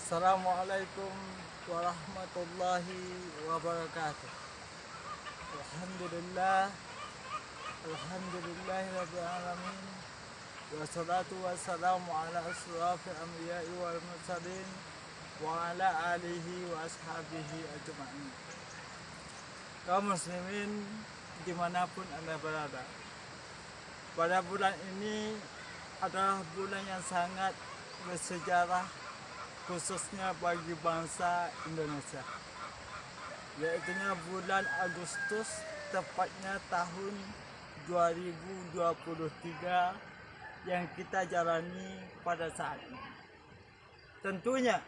Assalamualaikum warahmatullahi wabarakatuh. Alhamdulillah, Alhamdulillahirabbil alamin. Wassalatu wassalamu ala asyrafil anbiya'i wal mursalin wa ala alihi wa ashabihi ajma'in. Kaum muslimin dimanapun Anda berada, pada bulan ini adalah bulan yang sangat bersejarah, khususnya bagi bangsa Indonesia, yaitu bulan Agustus, tepatnya tahun 2023 yang kita jalani pada saat ini. Tentunya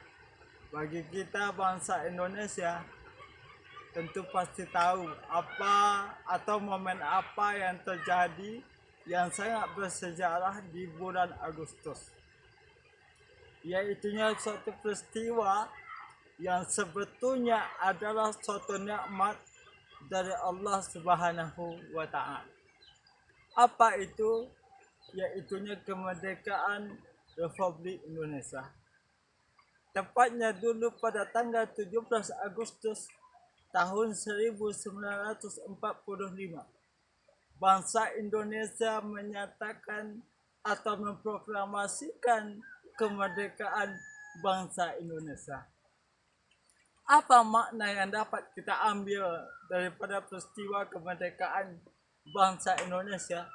bagi kita bangsa Indonesia tentu pasti tahu apa atau momen apa yang terjadi yang sangat bersejarah di bulan Agustus, yaitu suatu peristiwa yang sebetulnya adalah suatu nikmat dari Allah Subhanahu wa Ta'ala. Apa itu? Yaitu kemerdekaan Republik Indonesia. Tepatnya dulu pada tanggal 17 Agustus tahun 1945, bangsa Indonesia menyatakan atau memproklamasikan kemerdekaan bangsa Indonesia. Apa makna yang dapat kita ambil daripada peristiwa kemerdekaan bangsa Indonesia?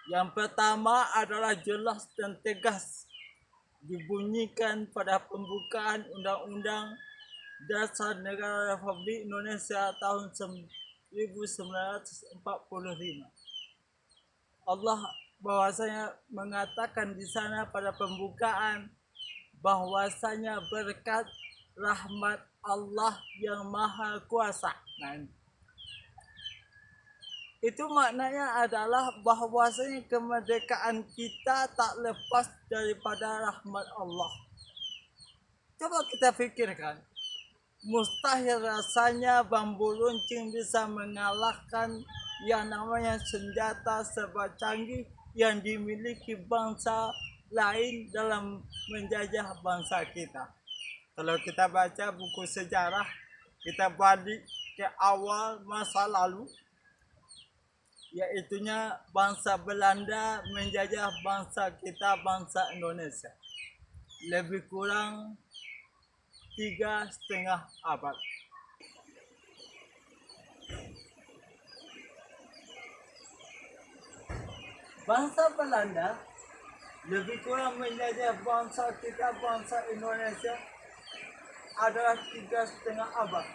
Yang pertama adalah jelas dan tegas dibunyikan pada pembukaan Undang-Undang Dasar Negara Republik Indonesia tahun 1945. Allah bahwasanya mengatakan di sana pada pembukaan bahwasanya berkat rahmat Allah yang Maha Kuasa. Nah, itu maknanya adalah bahwasanya kemerdekaan kita tak lepas daripada rahmat Allah. Coba kita pikirkan, mustahil rasanya bambu runcing bisa mengalahkan yang namanya senjata serba canggih yang dimiliki bangsa lain dalam menjajah bangsa kita. Kalau kita baca buku sejarah, kita balik ke awal masa lalu, yaitu bangsa Belanda menjajah bangsa kita, bangsa Indonesia, lebih kurang 3,5 abad. Bangsa Belanda lebih kurang menjajah bangsa kita, bangsa Indonesia, adalah 3,5 abad.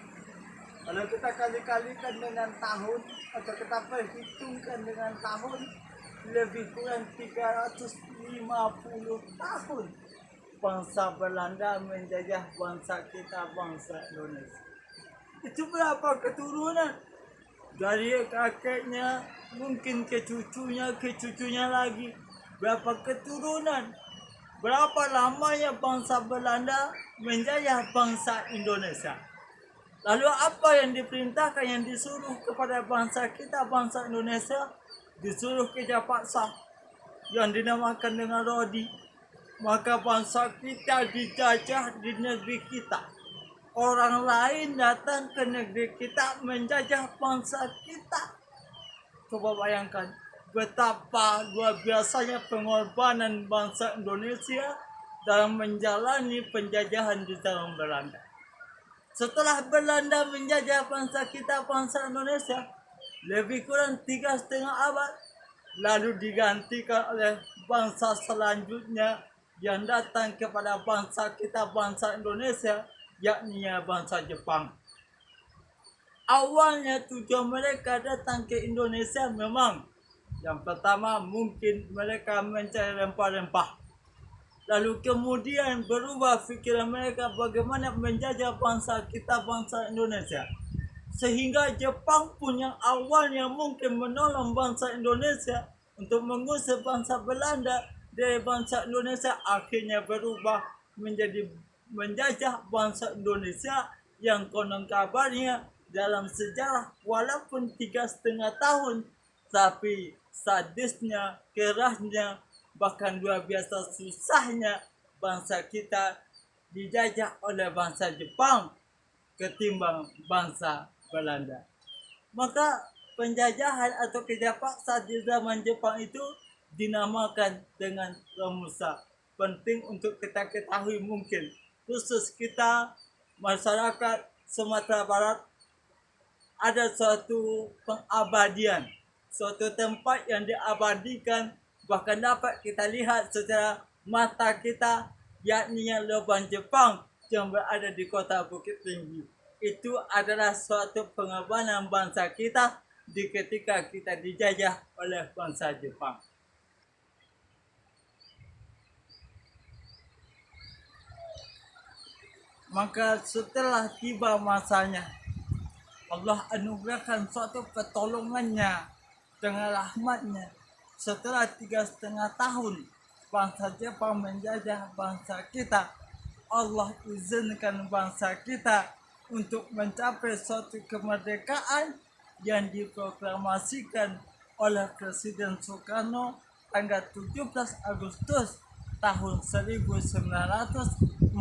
Kalau kita kali-kalikan dengan tahun atau kita perhitungkan dengan tahun, lebih kurang 350 tahun bangsa Belanda menjajah bangsa kita, bangsa Indonesia. Itu berapa keturunan? Dari kakeknya mungkin ke cucunya lagi. Berapa keturunan? Berapa lamanya bangsa Belanda menjajah bangsa Indonesia? Lalu apa yang diperintahkan, yang disuruh kepada bangsa kita, bangsa Indonesia? Disuruh kerja paksa yang dinamakan dengan Rodi. Maka bangsa kita dijajah di negeri kita. Orang lain datang ke negeri kita menjajah bangsa kita. Coba bayangkan betapa luar biasanya pengorbanan bangsa Indonesia dalam menjalani penjajahan di tangan Belanda. Setelah Belanda menjajah bangsa kita, bangsa Indonesia, lebih kurang 3,5 abad, lalu digantikan oleh bangsa selanjutnya yang datang kepada bangsa kita, bangsa Indonesia, yakni bangsa Jepang. Awalnya tujuan mereka datang ke Indonesia memang yang pertama mungkin mereka mencari rempah-rempah. Lalu kemudian berubah fikiran mereka bagaimana menjajah bangsa kita, bangsa Indonesia. Sehingga Jepang pun yang awalnya mungkin menolong bangsa Indonesia untuk mengusir bangsa Belanda dari bangsa Indonesia, akhirnya berubah menjadi menjajah bangsa Indonesia yang konon kabarnya dalam sejarah walaupun 3,5 tahun, tapi sadisnya, kerasnya, bahkan luar biasa susahnya bangsa kita dijajah oleh bangsa Jepang ketimbang bangsa Belanda. Maka penjajahan atau kerja paksa di zaman Jepang itu dinamakan dengan Romusa. Penting untuk kita ketahui mungkin khusus kita masyarakat Sumatera Barat ada suatu pengabadian, suatu tempat yang diabadikan bahkan dapat kita lihat secara mata kita, yakni yang lubang Jepang yang berada di kota Bukit Tinggi. Itu adalah suatu pengorbanan bangsa kita di ketika kita dijajah oleh bangsa Jepang. Maka setelah tiba masanya, Allah anugerahkan suatu pertolongannya dengan rahmatnya. Setelah 3,5 tahun bangsa Jepang menjajah bangsa kita, Allah izinkan bangsa kita untuk mencapai suatu kemerdekaan yang diproklamasikan oleh Presiden Soekarno tanggal 17 Agustus tahun 1945.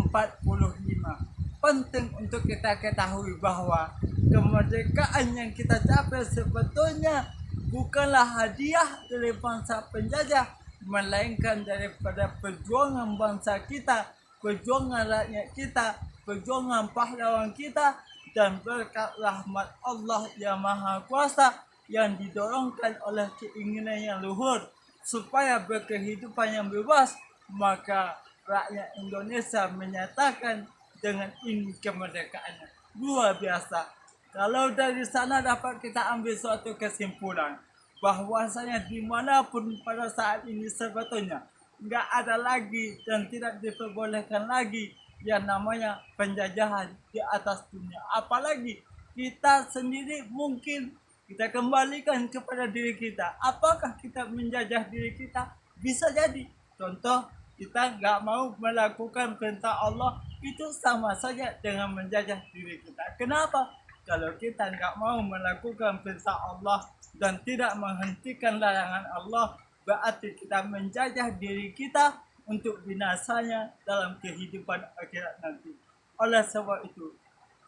Penting untuk kita ketahui bahwa kemerdekaan yang kita capai sebetulnya bukanlah hadiah dari bangsa penjajah, melainkan daripada perjuangan bangsa kita, perjuangan rakyat kita, perjuangan pahlawan kita, dan berkat rahmat Allah yang Maha Kuasa yang didorongkan oleh keinginan yang luhur supaya berkehidupan yang bebas, maka rakyat Indonesia menyatakan dengan ini kemerdekaannya. Luar biasa. Kalau dari sana dapat kita ambil suatu kesimpulan bahwasanya dimanapun pada saat ini sebetulnya nggak ada lagi dan tidak diperbolehkan lagi yang namanya penjajahan di atas dunia. Apalagi kita sendiri mungkin kita kembalikan kepada diri kita. Apakah kita menjajah diri kita? Bisa jadi. Contoh, kita nggak mau melakukan perintah Allah, itu sama saja dengan menjajah diri kita. Kenapa? Kalau kita nggak mau melakukan perintah Allah dan tidak menghentikan larangan Allah, berarti kita menjajah diri kita untuk binasanya dalam kehidupan akhirat nanti. Oleh sebab itu,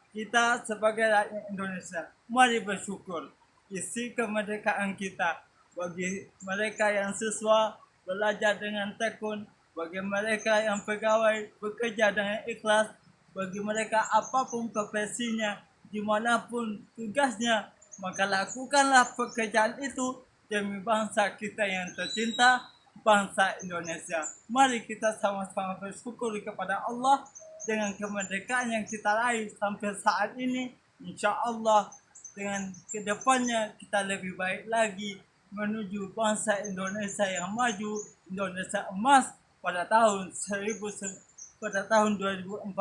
kita sebagai rakyat Indonesia, mari bersyukur isi kemerdekaan kita. Bagi mereka yang siswa belajar dengan tekun, bagi mereka yang pegawai bekerja dengan ikhlas, bagi mereka apapun profesinya, dimanapun tugasnya, maka lakukanlah pekerjaan itu demi bangsa kita yang tercinta, bangsa Indonesia. Mari kita sama-sama bersyukur kepada Allah dengan kemerdekaan yang kita raih sampai saat ini. Insya Allah dengan kedepannya kita lebih baik lagi menuju bangsa Indonesia yang maju, Indonesia emas pada tahun 2045.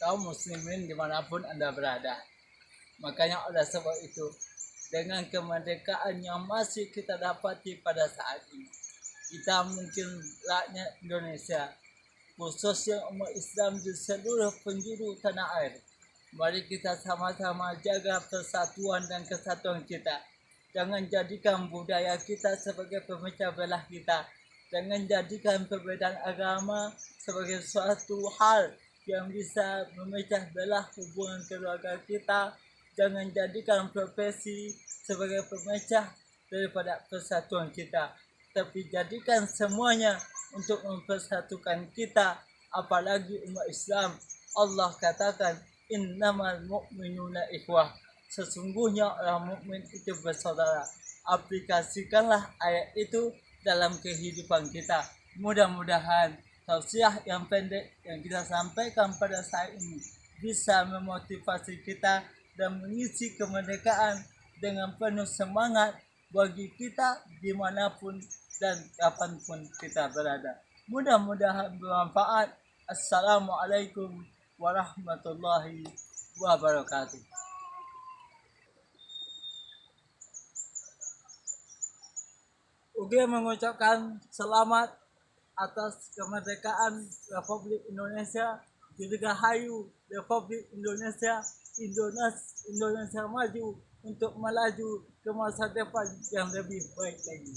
Kaum muslimin dimanapun Anda berada. Makanya oleh sebab itu, dengan kemerdekaan yang masih kita dapati pada saat ini, kita mungkin rakyat Indonesia, khususnya umat Islam di seluruh penjuru tanah air, mari kita sama-sama jaga persatuan dan kesatuan kita. Jangan jadikan budaya kita sebagai pemecah belah kita. Jangan jadikan perbedaan agama sebagai suatu hal yang bisa memecah belah hubungan keluarga kita. Jangan jadikan profesi sebagai pemecah daripada persatuan kita, tapi jadikan semuanya untuk mempersatukan kita, apalagi umat Islam. Allah katakan, innamal mu'minuna ikhwah. Sesungguhnya orang mukmin itu bersaudara. Aplikasikanlah ayat itu dalam kehidupan kita. Mudah-mudahan tausiah yang pendek yang kita sampaikan pada saat ini bisa memotivasi kita dan mengisi kemerdekaan dengan penuh semangat bagi kita dimanapun dan kapanpun kita berada. Mudah-mudahan bermanfaat. Assalamualaikum warahmatullahi wabarakatuh. Uge mengucapkan selamat atas kemerdekaan Republik Indonesia. Dirgahayu Republik Indonesia. Indonesia maju untuk melaju ke masa depan yang lebih baik lagi.